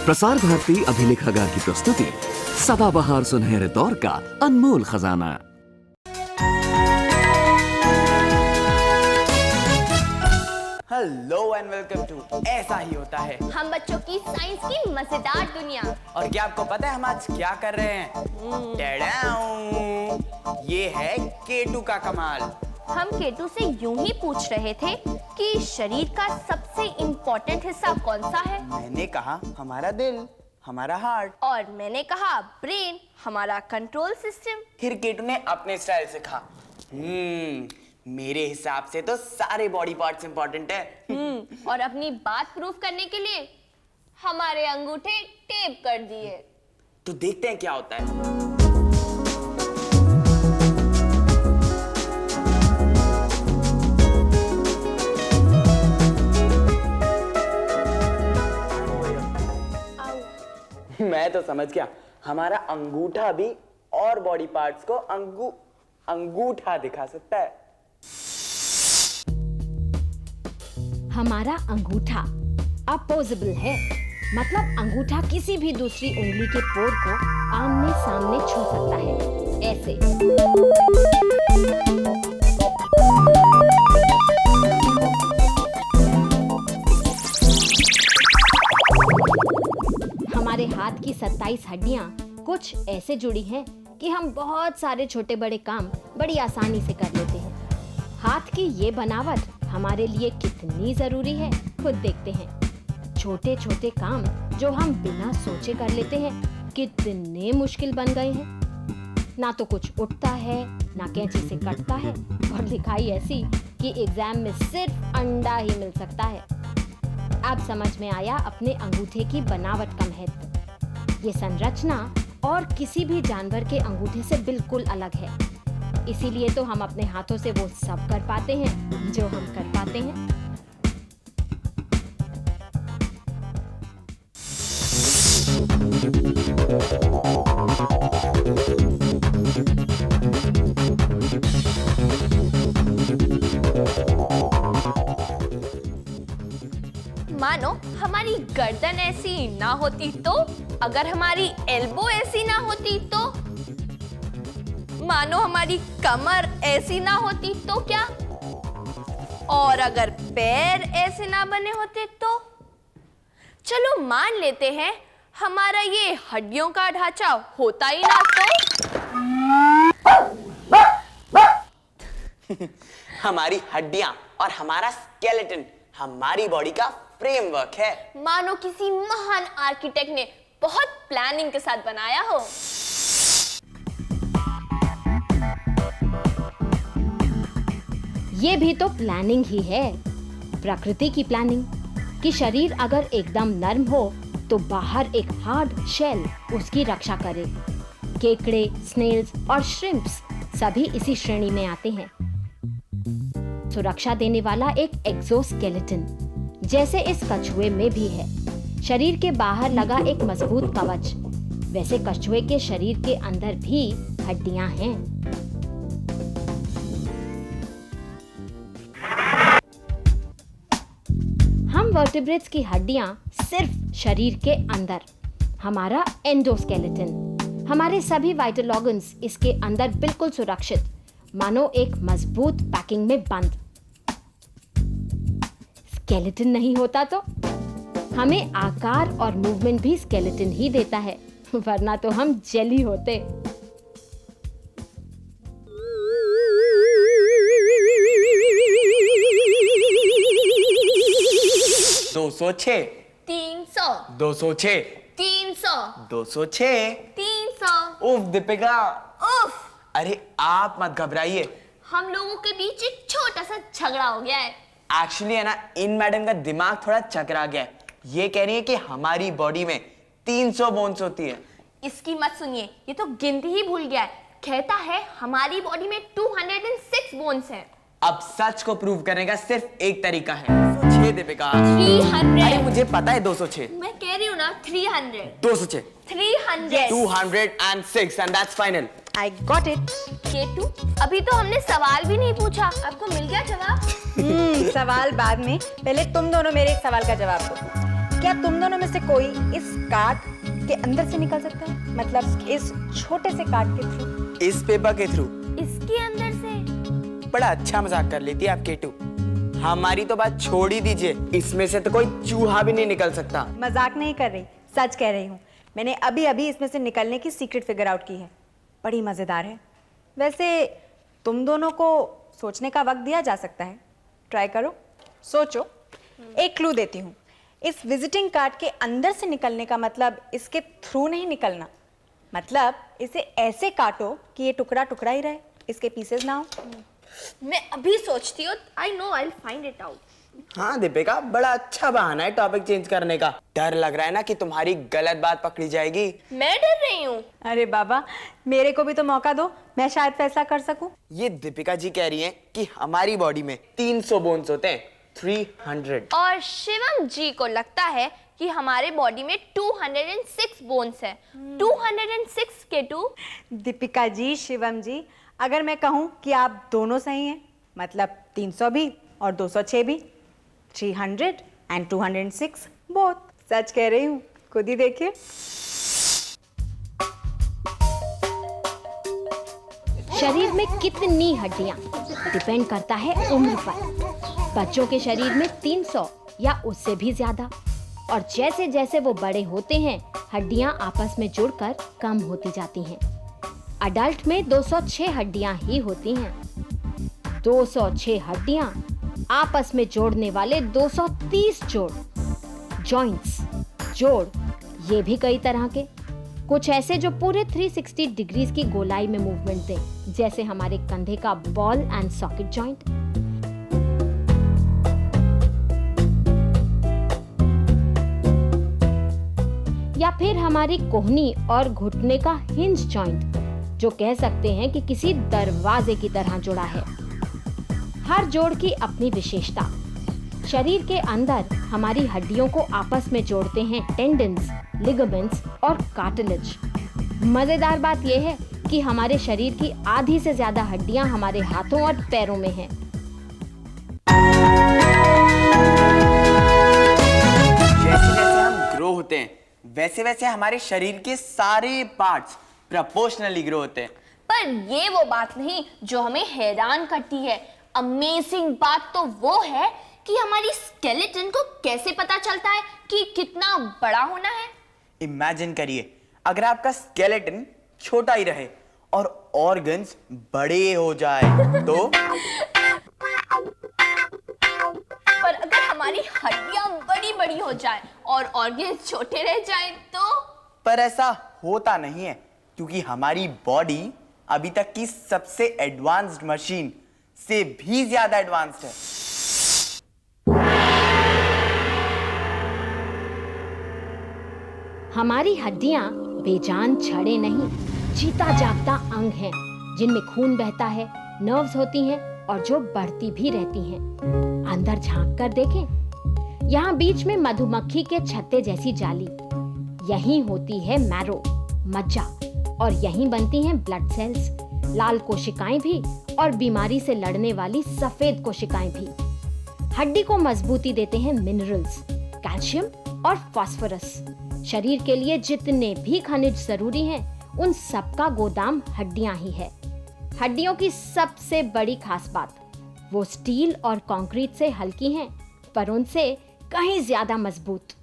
प्रसार भारती अभिलेखागार की प्रस्तुति सदाबहार सुनहरे दौर का अनमोल खजाना। हेलो एंड वेलकम टू ऐसा ही होता है, हम बच्चों की साइंस की मजेदार दुनिया। और क्या आपको पता है हम आज क्या कर रहे हैं? ये है केटू का कमाल। हम केटू से यूं ही पूछ रहे थे कि शरीर का सबसे इम्पोर्टेंट हिस्सा कौन सा है। मैंने कहा हमारा दिल, हमारा हार्ट। और मैंने कहा ब्रेन, हमारा कंट्रोल सिस्टम। फिर केटू ने अपने स्टाइल से कहा मेरे हिसाब से तो सारे बॉडी पार्ट्स इंपॉर्टेंट है। और अपनी बात प्रूफ करने के लिए हमारे अंगूठे टेप कर दिए। तो देखते हैं क्या होता है। मैं तो समझ गया, हमारा अंगूठा भी और बॉडी पार्ट्स को अंगूठा दिखा सकता है। हमारा अंगूठा अपोजिबल है, मतलब अंगूठा किसी भी दूसरी उंगली के पोर को आमने सामने छू सकता है, ऐसे। हमारे हाथ की 27 हड्डियां कुछ ऐसे जुड़ी हैं कि हम बहुत सारे छोटे बड़े काम बड़ी आसानी से कर लेते हैं। हाथ की ये बनावट हमारे लिए कितनी जरूरी है खुद देखते हैं। छोटे छोटे काम जो हम बिना सोचे कर लेते हैं कितने मुश्किल बन गए हैं। ना तो कुछ उठता है, ना कैंची से कटता है, और लिखाई ऐसी कि एग्जाम में सिर्फ अंडा ही मिल सकता है। अब समझ में आया अपने अंगूठे की बनावट का महत्व। ये संरचना और किसी भी जानवर के अंगूठे से बिल्कुल अलग है। इसीलिए तो हम अपने हाथों से वो सब कर पाते हैं जो हम कर पाते हैं। मानो हमारी गर्दन ऐसी ना होती तो, अगर हमारी एल्बो ऐसी ना होती तो, मानो हमारी कमर ऐसी ना होती तो क्या, और अगर पैर ऐसे ना बने होते तो। चलो मान लेते हैं हमारा ये हड्डियों का ढांचा होता ही ना तो। हमारी हड्डियां और हमारा स्केलेटन हमारी बॉडी का फ्रेमवर्क है। मानो किसी महान आर्किटेक्ट ने बहुत प्लानिंग के साथ बनाया हो। ये भी तो प्लानिंग ही है, प्रकृति की प्लानिंग, कि शरीर अगर एकदम नर्म हो तो बाहर एक हार्ड शेल उसकी रक्षा करे। केकड़े, स्नेल्स और श्रिम्प्स सभी इसी श्रेणी में आते हैं। सुरक्षा देने वाला एक एक्सोस्केलेटन जैसे इस कछुए में भी है। शरीर के बाहर लगा एक मजबूत कवच, वैसे कछुए के शरीर के अंदर भी हड्डियां हैं। हम वर्टिब्रेट्स की हड्डियां सिर्फ शरीर के अंदर, हमारा एंडोस्केलेटन, हमारे सभी वाइटल ऑर्गन्स इसके अंदर बिल्कुल सुरक्षित, मानो एक मजबूत पैकिंग में बंद। स्केलेटन नहीं होता तो हमें आकार और मूवमेंट भी स्केलेटन ही देता है, वरना तो हम जेली होते। दो सौ छः, 300, 206, 300, 206, 300। उफ दीपिका, उफ, अरे आप मत घबराइए। हम लोगों के बीच एक छोटा सा झगड़ा हो गया है। एक्चुअली है ना, इन मैडम का दिमाग थोड़ा चकरा गया है। ये कह रही है कि हमारी बॉडी में 300 बोन्स होती है। इसकी मत सुनिए, ये तो गिनती ही भूल गया है। कहता है हमारी बॉडी में 206 बोन्स हैं। अब सच को प्रूव करने का सिर्फ एक तरीका है। 206 दीपिका, 300। अरे मुझे पता है 206। मैं कह रही हूँ ना 300। 206, 300, 206 and that's final. I got it. केटू, अभी तो हमने सवाल भी नहीं पूछा, आपको मिल गया जवाब? सवाल बाद में, पहले तुम दोनों मेरे एक सवाल का जवाब दो। क्या तुम दोनों में से कोई इस काट के अंदर से निकल सकता है? मतलब इस छोटे से काट के थ्रू? इस पेपर के थ्रू? इसके अंदर से? बड़ा अच्छा मजाक कर लेती है आप केटू। हमारी तो बात छोड़ ही दीजिए, इसमें से तो कोई चूहा भी नहीं निकल सकता। मजाक नहीं कर रही, सच कह रही हूँ। मैंने अभी अभी इसमें से निकलने की सीक्रेट फिगर आउट की है, बड़ी मजेदार है। वैसे तुम दोनों को सोचने का वक्त दिया जा सकता है, ट्राई करो, सोचो। एक क्लू देती हूँ, इस विजिटिंग कार्ड के अंदर से निकलने का मतलब इसके थ्रू नहीं निकलना, मतलब इसे ऐसे काटो कि ये टुकड़ा टुकड़ा ही रहे, इसके पीसेस ना हो। मैं अभी सोचती हूँ, I know I will find it out. हाँ दीपिका, बड़ा अच्छा बहाना है टॉपिक चेंज करने का। डर लग रहा है ना कि तुम्हारी गलत बात पकड़ी जाएगी। मैं डर रही हूँ। अरे बाबा, मेरे को भी तो मौका दो, मैं शायद फैसला कर सकूं। ये दीपिका जी कह रही हैं कि हमारी बॉडी में 300 बोन्स होते हैं, 300। और शिवम जी को लगता है कि हमारे बॉडी में 206 बोन्स है। 206 केटू। दीपिका जी, शिवम जी, अगर मैं कहूं कि आप दोनों सही हैं, मतलब 300 भी और 206 भी, 300 and 206 बोथ। सच कह रही हूँ, खुद ही देखिए। शरीर में कितनी हड्डियां डिपेंड करता है उम्र पर। बच्चों के शरीर में 300 या उससे भी ज्यादा, और जैसे जैसे वो बड़े होते हैं हड्डियां आपस में जुड़कर कम होती जाती हैं। अडल्ट में 206 हड्डियां ही होती हैं। 206 हड्डियां आपस में जोड़ने वाले 230 जोड़, जॉइंट्स, जोड़, ये भी कई तरह के। कुछ ऐसे जो पूरे 360 डिग्रीज की गोलाई में मूवमेंट दें, जैसे हमारे कंधे का बॉल एंड सॉकेट जॉइंट। या फिर हमारी कोहनी और घुटने का हिंज जॉइंट, जो कह सकते हैं कि किसी दरवाजे की तरह जुड़ा है। हर जोड़ की अपनी विशेषता। शरीर के अंदर हमारी हड्डियों को आपस में जोड़ते हैं टेंडन्स, लिगामेंट्स और कार्टिलेज। मजेदार बात यह है कि हमारे शरीर की आधी से ज्यादा हड्डियां हमारे हाथों और पैरों में हैं। जैसे जैसे हम ग्रो होते हैं, वैसे वैसे हमारे शरीर के सारे पार्ट्स प्रोपोर्शनली ग्रो होते हैं। पर ये वो बात नहीं जो हमें हैरान करती है। अमेजिंग बात तो वो है कि हमारी स्केलेटन को कैसे पता चलता है कि कितना बड़ा होना है। इमेजिन करिए, अगर आपका स्केलेटन छोटा ही रहे और ऑर्गन्स बड़े हो जाए तो? पर अगर हमारी हड्डियां बड़ी बड़ी हो जाए और ऑर्गन्स छोटे रह जाएं तो? पर ऐसा होता नहीं है, क्योंकि हमारी बॉडी अभी तक की सबसे एडवांस्ड मशीन से भी ज्यादा एडवांस्ड है। हमारी हड्डियां बेजान छड़े नहीं, जीता जागता अंग हैं, जिनमें खून बहता है, नर्व्स होती हैं और जो बढ़ती भी रहती हैं। अंदर झांक कर देखें, यहाँ बीच में मधुमक्खी के छत्ते जैसी जाली, यहीं होती है मैरो, मज्जा, और यहीं बनती हैं ब्लड सेल्स, लाल कोशिकाएं भी और बीमारी से लड़ने वाली सफेद कोशिकाएं भी। हड्डी को मजबूती देते हैं मिनरल्स, कैल्शियम और फास्फोरस। शरीर के लिए जितने भी खनिज जरूरी हैं, उन सब का गोदाम हड्डियां ही है। हड्डियों की सबसे बड़ी खास बात, वो स्टील और कंक्रीट से हल्की हैं, पर उनसे कहीं ज्यादा मजबूत।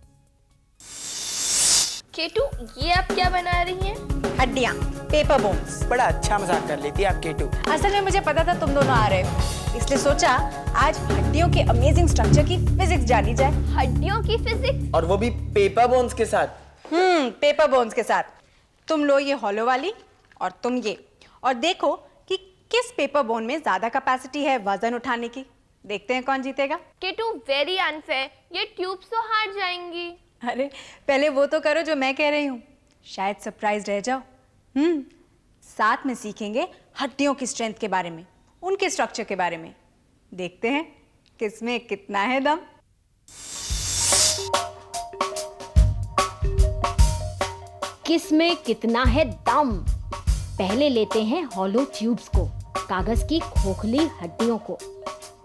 केटू, ये आप क्या बना रही हैं? हड्डियां, पेपर बोन्स। बड़ा अच्छा मजाक कर लेती है आप केटू। असल में मुझे पता था तुम दोनों आ रहे हो, इसलिए सोचा आज हड्डियों के अमेजिंग स्ट्रक्चर की फिजिक्स जानी जाए। हड्डियों की फिजिक्स? और वो भी पेपर बोन्स के साथ। पेपर बोन्स के साथ। तुम लो ये हॉलो वाली और तुम ये, और देखो कि किस पेपर बोन में ज्यादा कैपेसिटी है वजन उठाने की। देखते हैं कौन जीतेगा। केटू, वेरी अनफेयर, ये ट्यूब्स तो हार जाएंगी। अरे पहले वो तो करो जो मैं कह रही हूँ, शायद सरप्राइज रह जाओ। साथ में सीखेंगे हड्डियों की स्ट्रेंथ के बारे में, उनके स्ट्रक्चर के बारे में। देखते हैं किसमें कितना है दम। किसमें कितना है दम। पहले लेते हैं हॉलो ट्यूब्स को, कागज की खोखली हड्डियों को।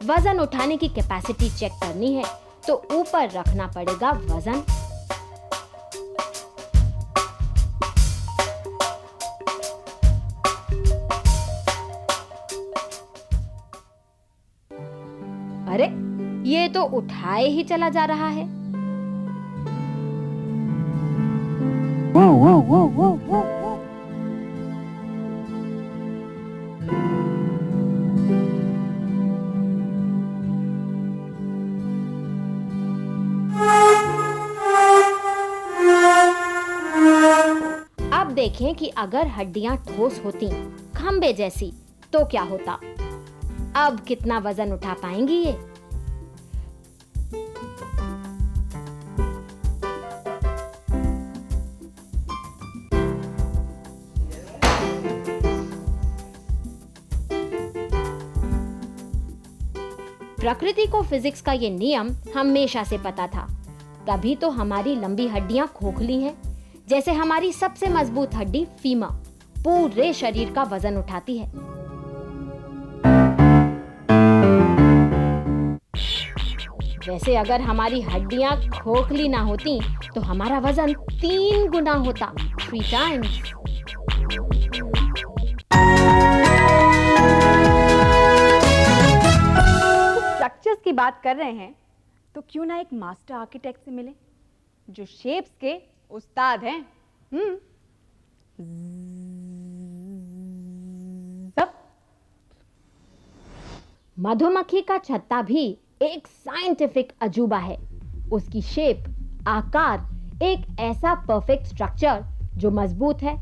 वजन उठाने की कैपेसिटी चेक करनी है तो ऊपर रखना पड़ेगा वजन तो उठाए ही चला जा रहा है। अब देखें कि अगर हड्डियां ठोस होती, खंबे जैसी, तो क्या होता। अब कितना वजन उठा पाएंगी ये? प्रकृति को फिजिक्स का ये नियम हमेशा से पता था, तभी तो हमारी लंबी हड्डियां खोखली हैं। जैसे हमारी सबसे मजबूत हड्डी फीमर पूरे शरीर का वजन उठाती है। वैसे अगर हमारी हड्डियां खोखली ना होती तो हमारा वजन 3 गुना होता, 3 टाइम्स। स्ट्रक्चर्स की बात कर रहे हैं तो क्यों ना एक मास्टर आर्किटेक्ट से मिले जो शेप्स के उस्ताद हैं। सब मधुमक्खी का छत्ता भी एक साइंटिफिक अजूबा है। उसकी शेप, आकार, एक ऐसा परफेक्ट स्ट्रक्चर जो मजबूत है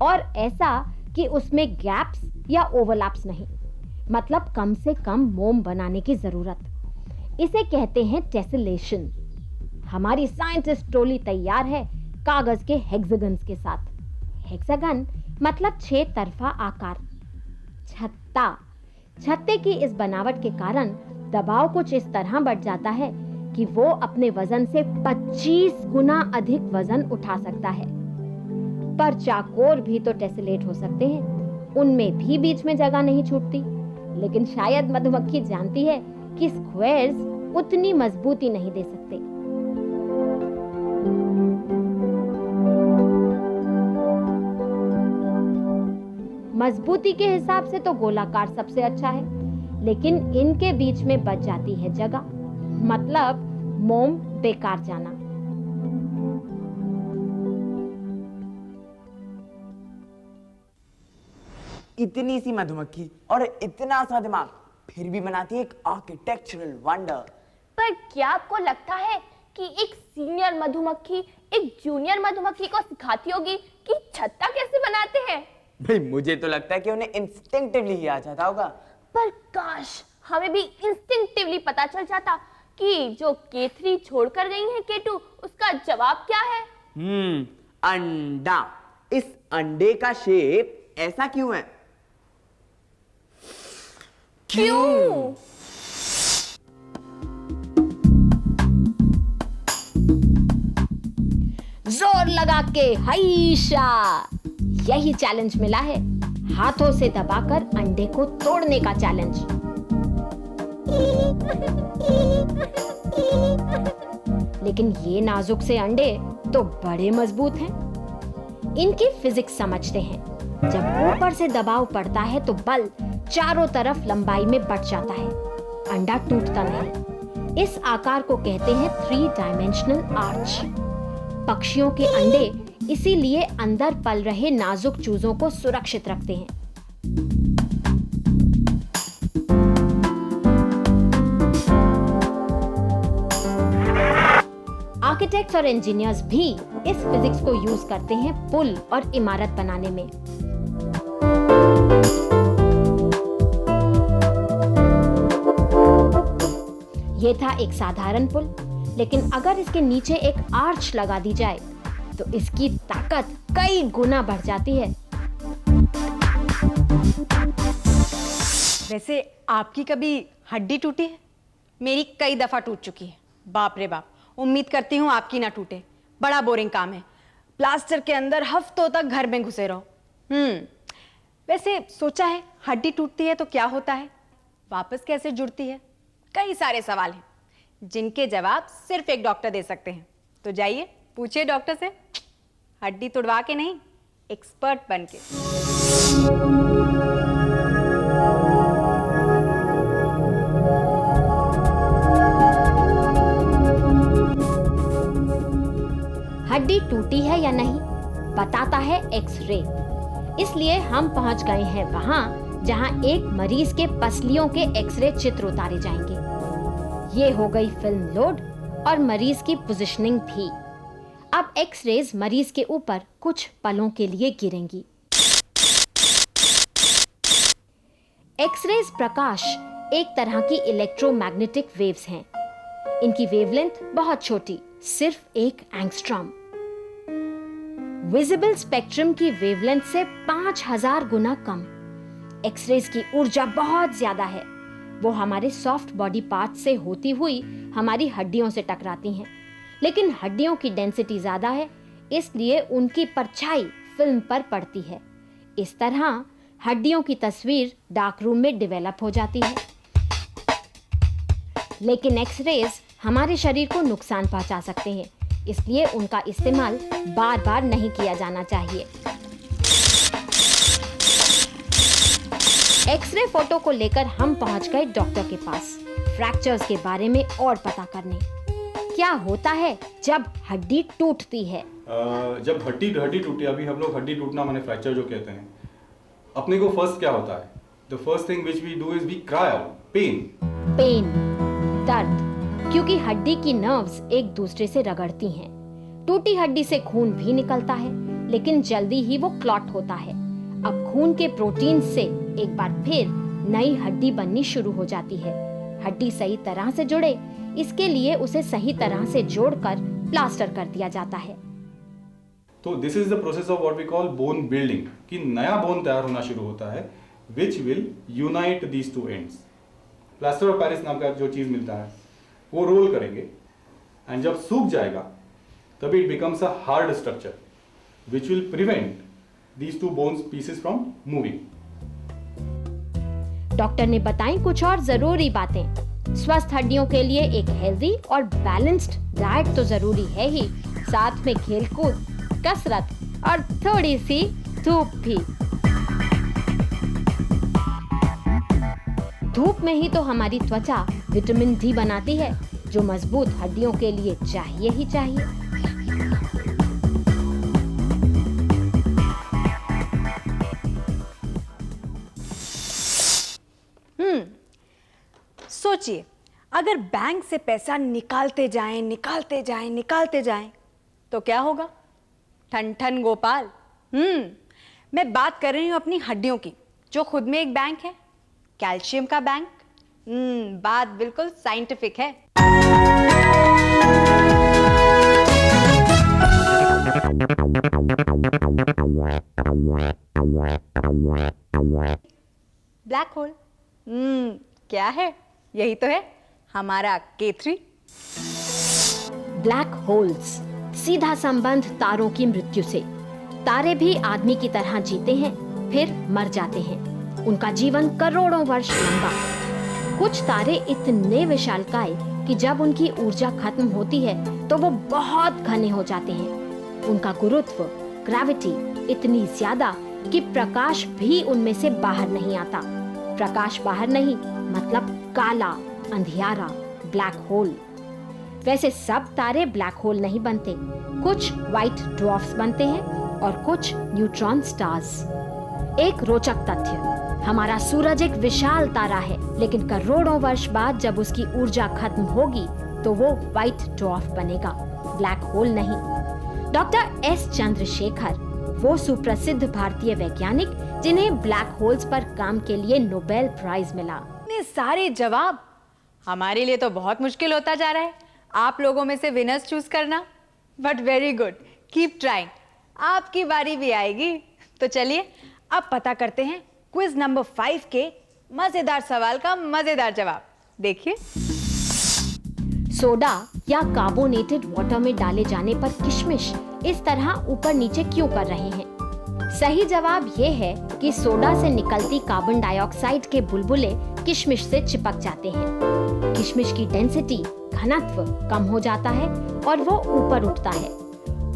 और ऐसा कि उसमें गैप्स या ओवरलैप्स नहीं, मतलब कम से कम मोम बनाने की जरूरत। इसे कहते हैं टेसेलेशन। हमारी साइंटिस्ट टोली तैयार है कागज के हेक्सागन्स के साथ। हेक्सागन मतलब 6 तरफा आकार। छत्ते की इस बनावट के कारण दबाव कुछ इस तरह बढ़ जाता है कि वो अपने वजन से 25 गुना अधिक वजन उठा सकता है। पर चाकोर भी तो टेसलेट हो सकते हैं, उनमें भी बीच में जगह नहीं छूटती। लेकिन शायद मधुमक्खी जानती है कि स्क्वायर्स उतनी मजबूती नहीं दे सकते। मजबूती के हिसाब से तो गोलाकार सबसे अच्छा है, लेकिन इनके बीच में बच जाती है जगह, मतलब मोम बेकार जाना। इतनी सी मधुमक्खी और इतना सा दिमाग, फिर भी बनाती है एक आर्किटेक्चरल वंडर। पर क्या आपको लगता है कि एक सीनियर मधुमक्खी एक जूनियर मधुमक्खी को सिखाती होगी कि छत्ता कैसे बनाते हैं? भाई मुझे तो लगता है कि उन्हें इंस्टिंक्टिवली ही आ जाता होगा। पर काश हमें भी इंस्टिंक्टिवली पता चल जाता कि जो केथरी छोड़कर गई है केटू, उसका जवाब क्या है। अंडा। इस अंडे का शेप ऐसा क्यों है? क्यों? जोर लगा के हैशा, यही चैलेंज मिला है। हाथों से दबाकर अंडे को तोड़ने का चैलेंज। लेकिन ये नाजुक से अंडे तो बड़े मजबूत हैं। इनकी फिजिक्स समझते हैं। जब ऊपर से दबाव पड़ता है तो बल चारों तरफ लंबाई में बढ़ जाता है, अंडा टूटता नहीं। इस आकार को कहते हैं 3 डायमेंशनल आर्च। पक्षियों के अंडे इसीलिए अंदर पल रहे नाजुक चूजों को सुरक्षित रखते हैं। आर्किटेक्ट्स और इंजीनियर्स भी इस फिजिक्स को यूज करते हैं पुल और इमारत बनाने में। ये था एक साधारण पुल, लेकिन अगर इसके नीचे एक आर्च लगा दी जाए तो इसकी ताकत कई गुना बढ़ जाती है। वैसे आपकी कभी हड्डी टूटी है? मेरी कई दफा टूट चुकी है। बाप रे बाप, उम्मीद करती हूँ आपकी ना टूटे। बड़ा बोरिंग काम है, प्लास्टर के अंदर हफ्तों तक घर में घुसे रहो। वैसे सोचा है हड्डी टूटती है तो क्या होता है, वापस कैसे जुड़ती है? कई सारे सवाल हैं जिनके जवाब सिर्फ एक डॉक्टर दे सकते हैं। तो जाइए पूछिए डॉक्टर से, हड्डी तुड़वा के नहीं, एक्सपर्ट बन के। हड्डी टूटी है या नहीं बताता है एक्सरे। इसलिए हम पहुंच गए हैं वहां जहां एक मरीज के पसलियों के एक्सरे चित्र उतारे जाएंगे। ये हो गई फिल्म लोड और मरीज की पोजीशनिंग भी। अब एक्सरेज मरीज के ऊपर कुछ पलों के लिए गिरेंगी। एक्सरेज प्रकाश एक तरह की इलेक्ट्रोमैग्नेटिक वेव्स हैं। इनकी वेवलेंथ बहुत छोटी, सिर्फ 1 एंगस्ट्रॉम। विजिबल स्पेक्ट्रम की वेवलेंथ से 5000 गुना कम। एक्सरेज की ऊर्जा बहुत ज्यादा है। वो हमारे सॉफ्ट बॉडी पार्ट से होती हुई हमारी हड्डियों से टकराती हैं, लेकिन हड्डियों की डेंसिटी ज्यादा है, इसलिए उनकी परछाई फिल्म पर पड़ती है। इस तरह हड्डियों की तस्वीर डार्क रूम में डेवलप हो जाती है। लेकिन एक्सरेज हमारे शरीर को नुकसान पहुंचा सकते हैं, इसलिए उनका इस्तेमाल बार बार नहीं किया जाना चाहिए। एक्सरे फोटो को लेकर हम पहुंच गए डॉक्टर के पास, फ्रैक्चर्स के बारे में और पता करने। क्या होता है जब हड्डी टूटती है? जब हड्डी टूटी, अभी हम लोग हड्डी टूटना माने फ्रैक्चर जो कहते हैं, अपने को फर्स्ट क्या होता है? The first thing which we do is we cry out, pain, दर्द, क्योंकि हड्डी की नर्व्स एक दूसरे से रगड़ती हैं। टूटी हड्डी से खून भी निकलता है, लेकिन जल्दी ही वो क्लॉट होता है। अब खून के प्रोटीन से एक बार फिर नई हड्डी बननी शुरू हो जाती है। हड्डी सही तरह से जुड़े, इसके लिए उसे सही तरह से जोड़कर प्लास्टर कर दिया जाता है। तो this is the process of what we call bone building, कि नया बोन तैयार होना शुरू होता है, which will unite these two ends. Plaster of Paris नाम का जो चीज मिलता है वो रोल करेंगे, एंड जब सूख जाएगा तभी it becomes a hard structure which will prevent these two bones pieces from moving. Doctor ने बताई कुछ और जरूरी बातें। स्वस्थ हड्डियों के लिए एक हेल्दी और बैलेंस्ड डाइट तो जरूरी है ही, साथ में खेलकूद, कसरत और थोड़ी सी धूप भी। धूप में ही तो हमारी त्वचा विटामिन डी बनाती है, जो मजबूत हड्डियों के लिए चाहिए ही चाहिए। सोचिए, अगर बैंक से पैसा निकालते जाएं तो क्या होगा? ठन ठन गोपाल। मैं बात कर रही हूं अपनी हड्डियों की, जो खुद में एक बैंक है, कैल्शियम का बैंक। बात बिल्कुल साइंटिफिक है। ब्लैक होल क्या है? यही तो है हमारा K3। ब्लैक होल्स सीधा संबंध तारों की मृत्यु से। तारे भी आदमी की तरह जीते हैं, फिर मर जाते हैं। उनका जीवन करोड़ों वर्ष लंबा। कुछ तारे इतने विशालकाय कि जब उनकी ऊर्जा खत्म होती है तो वो बहुत घने हो जाते हैं। उनका गुरुत्व, ग्रेविटी इतनी ज्यादा कि प्रकाश भी उनमें से बाहर नहीं आता। प्रकाश बाहर नहीं मतलब काला अंधियारा, ब्लैक होल। वैसे सब तारे ब्लैक होल नहीं बनते, कुछ व्हाइट ड्वार्फ्स बनते हैं और कुछ न्यूट्रॉन स्टार्स। एक रोचक तथ्य, हमारा सूरज एक विशाल तारा है, लेकिन करोड़ों वर्ष बाद जब उसकी ऊर्जा खत्म होगी तो वो व्हाइट ड्वार्फ बनेगा, ब्लैक होल नहीं। डॉक्टर एस चंद्रशेखर, वो सुप्रसिद्ध भारतीय वैज्ञानिक जिन्हें ब्लैक होल्स पर काम के लिए नोबेल प्राइज मिला। इतने सारे जवाब हमारे लिए तो बहुत मुश्किल होता जा रहा है, आप लोगों में से विनर्स चूज करना। But very good, keep trying, आपकी बारी भी आएगी। तो चलिए अब पता करते हैं क्विज नंबर 5 के मजेदार सवाल का मजेदार जवाब। देखिए, सोडा या कार्बोनेटेड वाटर में डाले जाने पर किशमिश इस तरह ऊपर नीचे क्यों कर रहे हैं? सही जवाब ये है कि सोडा से निकलती कार्बन डाइऑक्साइड के बुलबुले किशमिश से चिपक जाते हैं। किशमिश की डेंसिटी, घनत्व कम हो जाता है और वो ऊपर उठता है।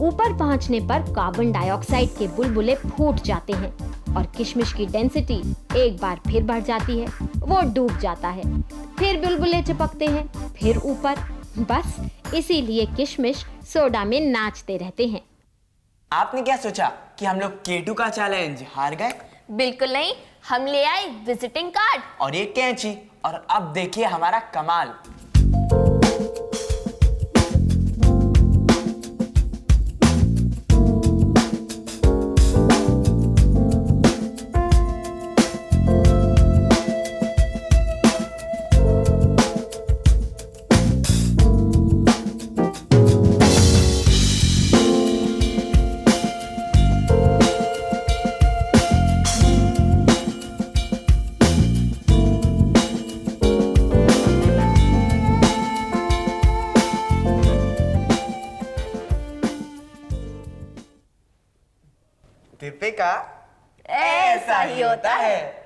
ऊपर पहुंचने पर कार्बन डाइऑक्साइड के बुलबुले फूट जाते हैं और किशमिश की डेंसिटी एक बार फिर बढ़ जाती है, वो डूब जाता है। फिर बुलबुले चिपकते हैं, फिर ऊपर। बस इसीलिए किशमिश सोडा में नाचते रहते हैं। आपने क्या सोचा कि हम लोग केटू का चैलेंज हार गए? बिल्कुल नहीं, हम ले आए विजिटिंग कार्ड और एक कैंची, और अब देखिए हमारा कमाल। दीपिका, ऐसा ही होता है।